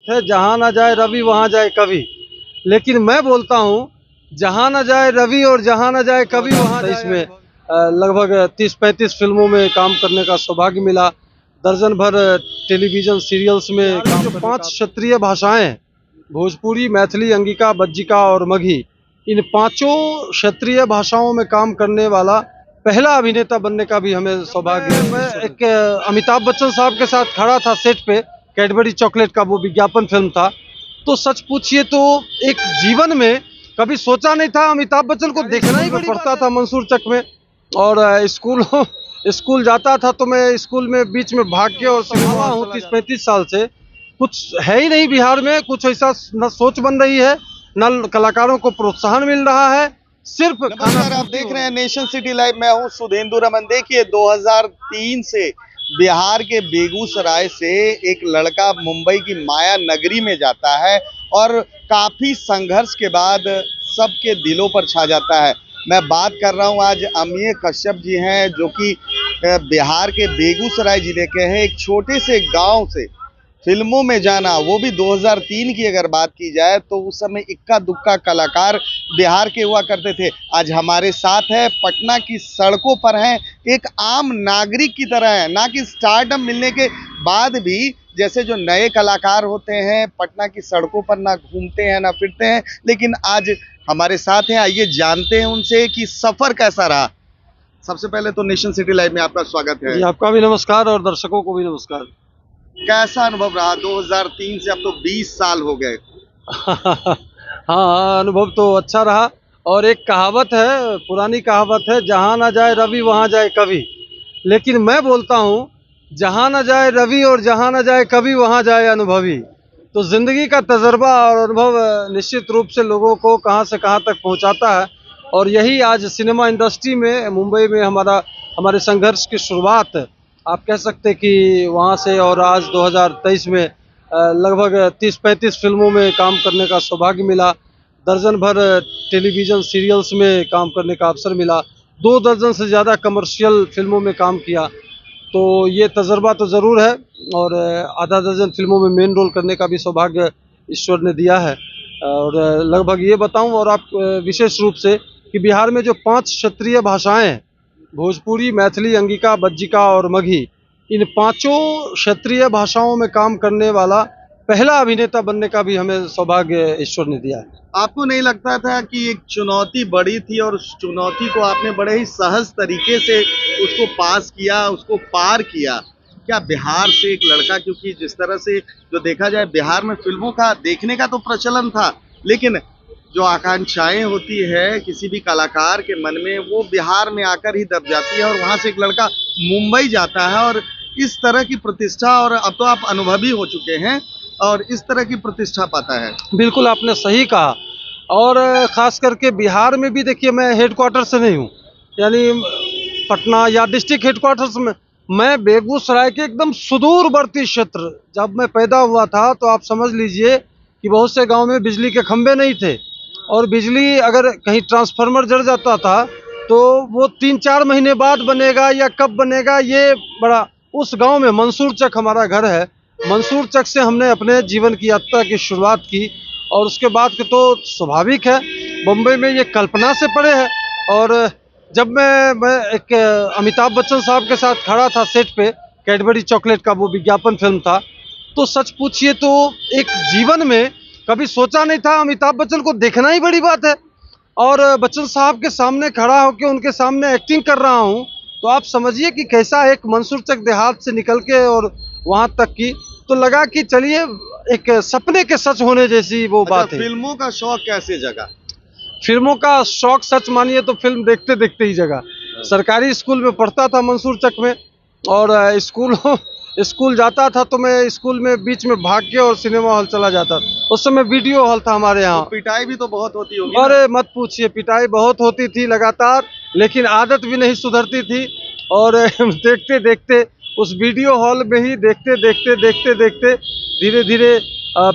है जहाँ ना जाए रवि वहाँ जाए कवि, लेकिन मैं बोलता हूँ जहाँ ना जाए रवि और जहाँ ना जाए कवि वहाँ जाए। इसमें लगभग 30-35 फिल्मों में काम करने का सौभाग्य मिला, दर्जन भर टेलीविजन सीरियल्स में काम जो 5 क्षेत्रीय भाषाएं हैं, भोजपुरी, मैथिली, अंगिका, बज्जिका और मगही, इन पांचों क्षेत्रीय भाषाओं में काम करने वाला पहला अभिनेता बनने का भी हमें सौभाग्य है। मैं एक अमिताभ बच्चन साहब के साथ खड़ा था सेट पे, कैडबरी चॉकलेट का वो विज्ञापन फिल्म था, तो सच पूछिए तो एक जीवन में कभी सोचा नहीं था अमिताभ बच्चन को देखना ही पड़ता था मंसूर चक में। और स्कूल जाता था तो मैं स्कूल में बीच में भाग के और सिनेमा हूँ 30-35 साल से, कुछ है ही नहीं बिहार में, कुछ ऐसा न सोच बन रही है, न कलाकारों को प्रोत्साहन मिल रहा है, सिर्फ नमस्कार, आप देख रहे हैं नेशन सिटी लाइव। मैं हूं सुधेंदु रमन। देखिए 2003 से बिहार के बेगूसराय से एक लड़का मुंबई की माया नगरी में जाता है और काफी संघर्ष के बाद सबके दिलों पर छा जाता है। मैं बात कर रहा हूं, आज अमिय कश्यप जी हैं जो कि बिहार के बेगूसराय जिले के हैं। एक छोटे से गांव से फिल्मों में जाना, वो भी 2003 की अगर बात की जाए तो उस समय इक्का दुक्का कलाकार बिहार के हुआ करते थे। आज हमारे साथ है, पटना की सड़कों पर हैं, एक आम नागरिक की तरह है, ना कि स्टारडम मिलने के बाद भी जैसे जो नए कलाकार होते हैं पटना की सड़कों पर ना घूमते हैं ना फिरते हैं, लेकिन आज हमारे साथ हैं। आइए जानते हैं उनसे कि सफर कैसा रहा। सबसे पहले तो नेशन सिटी लाइव में आपका स्वागत है। आपका भी नमस्कार और दर्शकों को भी नमस्कार। कैसा अनुभव रहा 2003 से? अब तो 20 साल हो गए। हाँ, अनुभव तो अच्छा रहा। और एक कहावत है, पुरानी कहावत है, जहाँ ना जाए रवि वहाँ जाए कवि, लेकिन मैं बोलता हूँ जहाँ ना जाए रवि और जहाँ ना जाए कवि वहाँ जाए अनुभवी। तो जिंदगी का तजर्बा और अनुभव निश्चित रूप से लोगों को कहाँ से कहाँ तक पहुँचाता है, और यही आज सिनेमा इंडस्ट्री में मुंबई में हमारे संघर्ष की शुरुआत आप कह सकते कि वहाँ से, और आज 2023 में लगभग 30-35 फिल्मों में काम करने का सौभाग्य मिला, दर्जन भर टेलीविज़न सीरियल्स में काम करने का अवसर मिला, 2 दर्जन से ज़्यादा कमर्शियल फिल्मों में काम किया। तो ये तजर्बा तो ज़रूर है, और आधा दर्जन फिल्मों में मेन रोल करने का भी सौभाग्य ईश्वर ने दिया है। और लगभग ये बताऊं, और आप विशेष रूप से कि बिहार में जो 5 क्षेत्रीय भाषाएं हैं, भोजपुरी, मैथिली, अंगिका, बज्जिका और मगही, इन पांचों क्षेत्रीय भाषाओं में काम करने वाला पहला अभिनेता बनने का भी हमें सौभाग्य ईश्वर ने दिया है। आपको नहीं लगता था कि एक चुनौती बड़ी थी और उस चुनौती को आपने बड़े ही सहज तरीके से उसको पास किया, उसको पार किया? क्या बिहार से एक लड़का, क्योंकि जिस तरह से जो देखा जाए बिहार में फिल्मों का देखने का तो प्रचलन था, लेकिन जो आकांक्षाएं होती है किसी भी कलाकार के मन में, वो बिहार में आकर ही दब जाती है। और वहां से एक लड़का मुंबई जाता है और इस तरह की प्रतिष्ठा, और अब तो आप अनुभवी हो चुके हैं, और इस तरह की प्रतिष्ठा पाता है। बिल्कुल आपने सही कहा। और खास करके बिहार में भी देखिए, मैं हेडक्वार्टर से नहीं हूँ, यानी पटना या डिस्ट्रिक्ट हेडक्वार्टर्स में, मैं बेगूसराय के एकदम सुदूरवर्ती क्षेत्र, जब मैं पैदा हुआ था तो आप समझ लीजिए कि बहुत से गांव में बिजली के खंभे नहीं थे, और बिजली अगर कहीं ट्रांसफार्मर जल जाता था तो वो 3-4 महीने बाद बनेगा या कब बनेगा, ये बड़ा, उस गांव में मंसूर चक हमारा घर है, मंसूर चक से हमने अपने जीवन की यात्रा की शुरुआत की। और उसके बाद के तो स्वाभाविक है, बम्बई में ये कल्पना से परे है। और जब मैं एक अमिताभ बच्चन साहब के साथ खड़ा था सेट पे, कैडबरी चॉकलेट का वो विज्ञापन फिल्म था, तो सच पूछिए तो एक जीवन में कभी सोचा नहीं था अमिताभ बच्चन को देखना ही बड़ी बात है। और बच्चन साहब के सामने खड़ा होकर उनके सामने एक्टिंग कर रहा हूँ, तो आप समझिए कि कैसा एक मंसूर चक देहात से निकल के और वहाँ तक की, तो लगा कि चलिए एक सपने के सच होने जैसी वो बात है। फिल्मों का शौक कैसे जगा? फिल्मों का शौक सच मानिए तो फिल्म देखते देखते ही जगा। सरकारी स्कूल में पढ़ता था मंसूर चक में, और स्कूल जाता था तो मैं स्कूल में बीच में भाग के और सिनेमा हॉल चला जाता था। उस समय वीडियो हॉल था हमारे यहाँ। तो पिटाई भी तो बहुत होती होगी। अरे मत पूछिए, पिटाई बहुत होती थी लगातार, लेकिन आदत भी नहीं सुधरती थी। और देखते देखते उस वीडियो हॉल में ही देखते देखते धीरे धीरे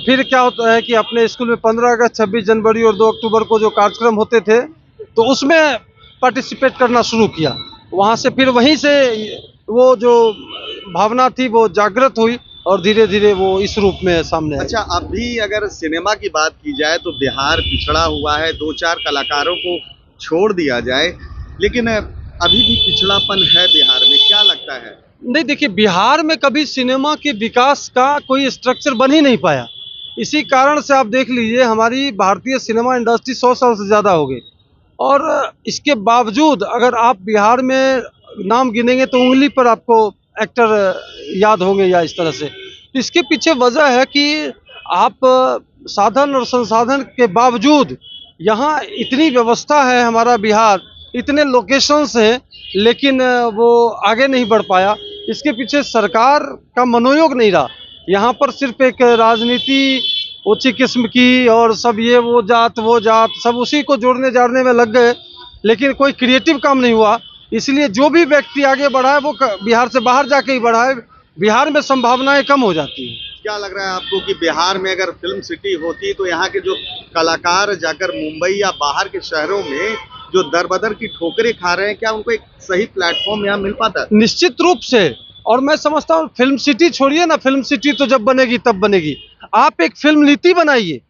फिर क्या होता है कि अपने स्कूल में 15 अगस्त, 26 जनवरी और 2 अक्टूबर को जो कार्यक्रम होते थे, तो उसमें पार्टिसिपेट करना शुरू किया। वहाँ से फिर वहीं से वो जो भावना थी वो जागृत हुई, और धीरे धीरे वो इस रूप में सामने आएगी। अच्छा, अभी अगर सिनेमा की बात की जाए तो बिहार पिछड़ा हुआ है, दो चार कलाकारों को छोड़ दिया जाए, लेकिन अभी भी पिछड़ापन है बिहार में, क्या लगता है? नहीं, देखिए, बिहार में कभी सिनेमा के विकास का कोई स्ट्रक्चर बन ही नहीं पाया। इसी कारण से आप देख लीजिए, हमारी भारतीय सिनेमा इंडस्ट्री 100 साल से ज़्यादा हो गई, और इसके बावजूद अगर आप बिहार में नाम गिनेंगे तो उंगली पर आपको एक्टर याद होंगे या इस तरह से। तो इसके पीछे वजह है कि आप साधन और संसाधन के बावजूद यहाँ इतनी व्यवस्था है, हमारा बिहार इतने लोकेशंस हैं, लेकिन वो आगे नहीं बढ़ पाया। इसके पीछे सरकार का मनोयोग नहीं रहा। यहाँ पर सिर्फ एक राजनीति ऊंची किस्म की, और सब ये वो जात सब उसी को जोड़ने जाड़ने में लग गए, लेकिन कोई क्रिएटिव काम नहीं हुआ। इसलिए जो भी व्यक्ति आगे बढ़ा है वो बिहार से बाहर जाके ही बढ़ा है। बिहार में संभावनाएं कम हो जाती हैं। क्या लग रहा है आपको कि बिहार में अगर फिल्म सिटी होती तो यहाँ के जो कलाकार जाकर मुंबई या बाहर के शहरों में जो दरबदर की ठोकरें खा रहे हैं, क्या उनको एक सही प्लेटफॉर्म यहाँ मिल पाता? निश्चित रूप से। और मैं समझता हूँ, फिल्म सिटी छोड़िए ना, फिल्म सिटी तो जब बनेगी तब बनेगी। आप एक फिल्म नीति बनाइए,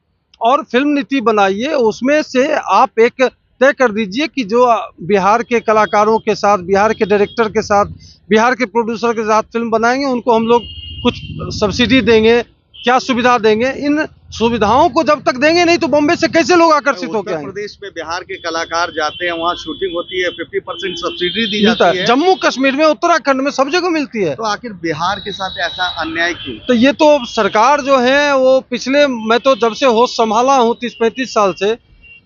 और फिल्म नीति बनाइए, उसमें से आप एक तय कर दीजिए कि जो बिहार के कलाकारों के साथ, बिहार के डायरेक्टर के साथ, बिहार के प्रोड्यूसर के साथ फिल्म बनाएंगे, उनको हम लोग कुछ सब्सिडी देंगे, क्या सुविधा देंगे। इन सुविधाओं को जब तक देंगे नहीं तो बॉम्बे से कैसे लोग आकर्षित होकर उत्तर आएंगे। प्रदेश में बिहार के कलाकार जाते हैं, वहाँ शूटिंग होती है, 50% सब्सिडी दी मिलता जाती है, है। जम्मू कश्मीर में, उत्तराखंड में, सब जगह मिलती है। तो आखिर बिहार के साथ ऐसा अन्याय क्यों? तो ये तो सरकार जो है वो पिछले, मैं तो जब से होश संभाला हूँ 30-35 साल से,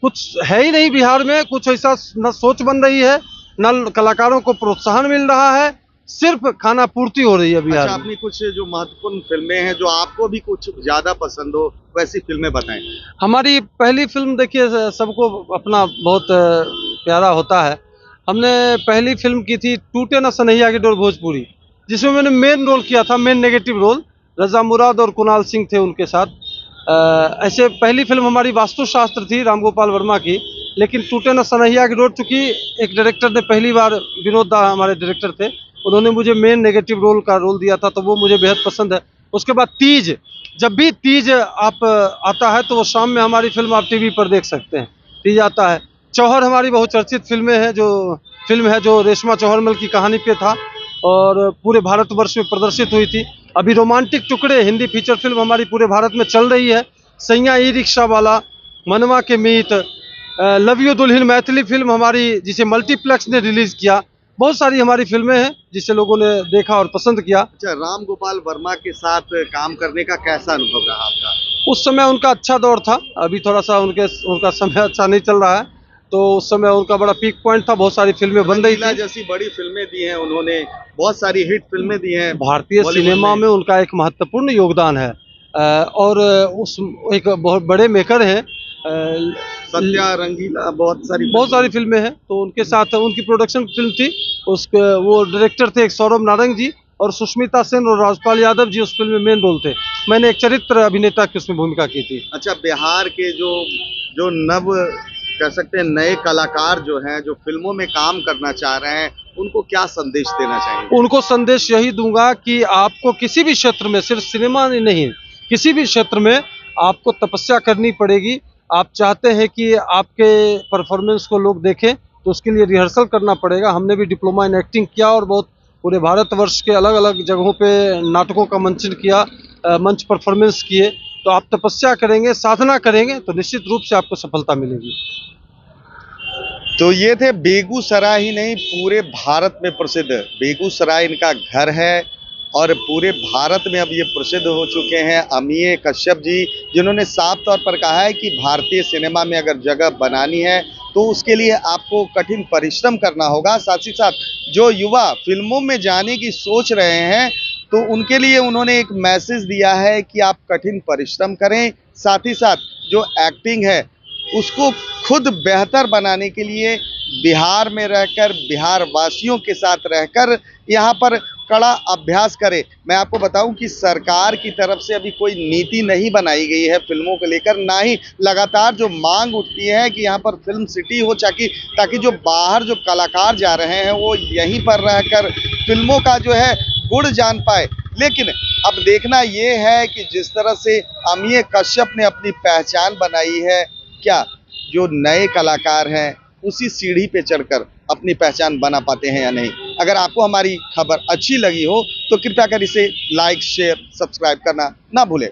कुछ है ही नहीं बिहार में। कुछ ऐसा न सोच बन रही है, न कलाकारों को प्रोत्साहन मिल रहा है, सिर्फ खाना पूर्ति हो रही है बिहार अच्छा, में। अपनी कुछ जो महत्वपूर्ण फिल्में हैं जो आपको भी कुछ ज्यादा पसंद हो, वैसी फिल्में बताएं। हमारी पहली फिल्म, देखिए, सबको अपना बहुत प्यारा होता है। हमने पहली फिल्म की थी टूटे न सनहिया की डोर भोजपुरी, जिसमें मैंने मेन रोल किया था, मेन नेगेटिव रोल। रजा मुराद और कुणाल सिंह थे उनके साथ। ऐसे पहली फिल्म हमारी वास्तुशास्त्र थी राम गोपाल वर्मा की, लेकिन टूटे न सनहिया की डोर, चूँकि एक डायरेक्टर ने पहली बार, विनोद दा हमारे डायरेक्टर थे, उन्होंने मुझे मेन नेगेटिव रोल का रोल दिया था, तो वो मुझे बेहद पसंद है। उसके बाद तीज, जब भी तीज आप आता है तो वो शाम में हमारी फिल्म आप टीवी पर देख सकते हैं, तीज आता है। चौहर हमारी बहुचर्चित फिल्में हैं, जो फिल्म है जो रेशमा चौहरमल की कहानी पे था और पूरे भारतवर्ष में प्रदर्शित हुई थी। अभी रोमांटिक टुकड़े हिंदी फीचर फिल्म हमारी पूरे भारत में चल रही है। सैया ई रिक्शा वाला, मनवा के मीत, लव यू दुल्हन मैथिली फिल्म हमारी, जिसे मल्टीप्लेक्स ने रिलीज किया। बहुत सारी हमारी फिल्में हैं जिसे लोगों ने देखा और पसंद किया। अच्छा, राम गोपाल वर्मा के साथ काम करने का कैसा अनुभव रहा आपका? उस समय उनका अच्छा दौर था, अभी थोड़ा सा उनका समय अच्छा नहीं चल रहा है, तो उस समय उनका बड़ा पीक पॉइंट था, बहुत सारी फिल्में बन रही थी। जैसी बड़ी फिल्में दी हैं उन्होंने, बहुत सारी हिट फिल्में दी हैं भारतीय सिनेमा में उनका एक महत्वपूर्ण योगदान है। और उस एक बहुत बड़े मेकर हैं, सत्या, रंगीला, बहुत सारी फिल्में हैं। तो उनके साथ उनकी प्रोडक्शन फिल्म थी, उसके वो डायरेक्टर थे एक सौरभ नारंग जी, और सुष्मिता सेन और राजपाल यादव जी उस फिल्म में मेन रोल थे। मैंने एक चरित्र अभिनेता की उसमें भूमिका की थी। अच्छा, बिहार के जो नव कह सकते हैं नए कलाकार जो हैं, जो फिल्मों में काम करना चाह रहे हैं, उनको क्या संदेश देना चाहेंगे? उनको संदेश यही दूंगा कि आपको किसी भी क्षेत्र में, सिर्फ सिनेमा नहीं, किसी भी क्षेत्र में आपको तपस्या करनी पड़ेगी। आप चाहते हैं कि आपके परफॉर्मेंस को लोग देखें, तो उसके लिए रिहर्सल करना पड़ेगा। हमने भी डिप्लोमा इन एक्टिंग किया और बहुत पूरे भारतवर्ष के अलग अलग जगहों पे नाटकों का मंचन किया, मंच परफॉर्मेंस किए। तो आप तपस्या करेंगे, साधना करेंगे, तो निश्चित रूप से आपको सफलता मिलेगी। तो ये थे बेगूसराय ही नहीं, पूरे भारत में प्रसिद्ध, बेगूसराय इनका घर है और पूरे भारत में अब ये प्रसिद्ध हो चुके हैं अमिय कश्यप जी, जिन्होंने साफ तौर पर कहा है कि भारतीय सिनेमा में अगर जगह बनानी है तो उसके लिए आपको कठिन परिश्रम करना होगा। साथ ही साथ जो युवा फिल्मों में जाने की सोच रहे हैं तो उनके लिए उन्होंने एक मैसेज दिया है कि आप कठिन परिश्रम करें, साथ ही साथ जो एक्टिंग है उसको खुद बेहतर बनाने के लिए बिहार में रहकर, बिहार वासियों के साथ रहकर यहाँ पर कड़ा अभ्यास करें। मैं आपको बताऊं कि सरकार की तरफ से अभी कोई नीति नहीं बनाई गई है फिल्मों को लेकर, ना ही लगातार जो मांग उठती है कि यहाँ पर फिल्म सिटी हो, ताकि जो बाहर जो कलाकार जा रहे हैं वो यहीं पर रहकर फिल्मों का जो है गुण जान पाए। लेकिन अब देखना ये है कि जिस तरह से अमिय कश्यप ने अपनी पहचान बनाई है, क्या जो नए कलाकार हैं उसी सीढ़ी पे चढ़कर अपनी पहचान बना पाते हैं या नहीं। अगर आपको हमारी खबर अच्छी लगी हो तो कृपया कर इसे लाइक, शेयर, सब्सक्राइब करना ना भूलें।